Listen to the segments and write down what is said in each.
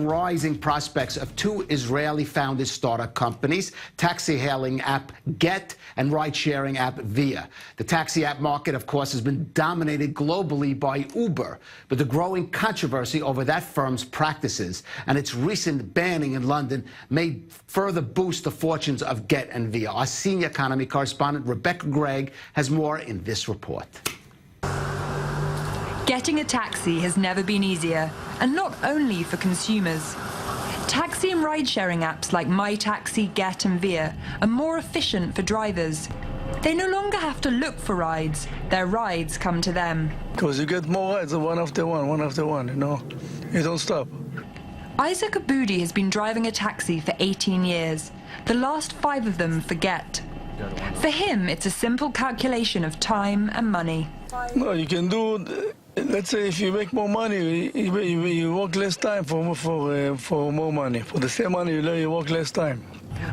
Rising prospects of two Israeli-founded startup companies, taxi-hailing app Gett and ride-sharing app Via. The taxi app market, of course, has been dominated globally by Uber, but the growing controversy over that firm's practices and its recent banning in London may further boost the fortunes of Gett and Via. Our senior economy correspondent Rebecca Gregg has more in this report. Getting a taxi has never been easier, and not only for consumers. Taxi and ride-sharing apps like MyTaxi, Gett and Via are more efficient for drivers. They no longer have to look for rides, their rides come to them. Because you get more rides one after one, you know. You don't stop. Isaac Aboudi has been driving a taxi for 18 years, the last 5 of them for Gett. For him, it's a simple calculation of time and money. No, you can do, let's say if you make more money, you work less time for more money. For the same money, you work less time.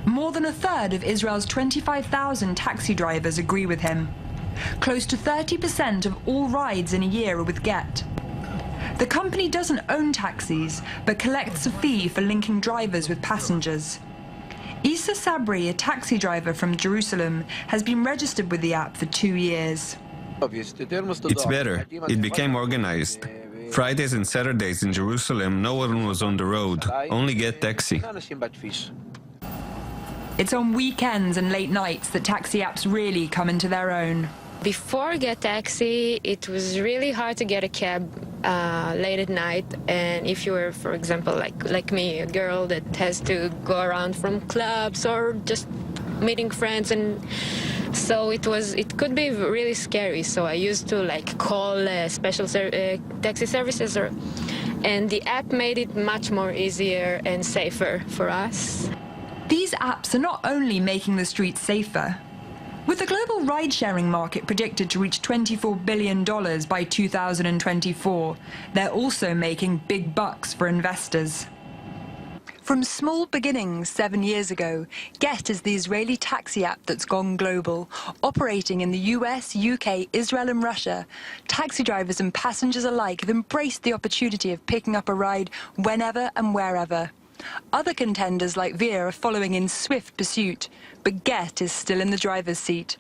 More than a third of Israel's 25,000 taxi drivers agree with him. Close to 30% of all rides in a year are with Gett. The company doesn't own taxis, but collects a fee for linking drivers with passengers. Issa Sabri, a taxi driver from Jerusalem, has been registered with the app for 2 years. It's better. It became organized. Fridays and Saturdays in Jerusalem, no one was on the road, only Gett taxi. It's on weekends and late nights that taxi apps really come into their own. Before Gett Taxi, it was really hard to get a cab late at night, and if you were, for example, like me, a girl that has to go around from clubs or just meeting friends, and so it could be really scary. So I used to call special taxi services, and the app made it much more easier and safer for us. These apps are not only making the streets safer. With the global ride-sharing market predicted to reach $24 billion by 2024, they're also making big bucks for investors. From small beginnings 7 years ago, Gett is the Israeli taxi app that's gone global. Operating in the US, UK, Israel and Russia, taxi drivers and passengers alike have embraced the opportunity of picking up a ride whenever and wherever. Other contenders like Via are following in swift pursuit, but Gett is still in the driver's seat.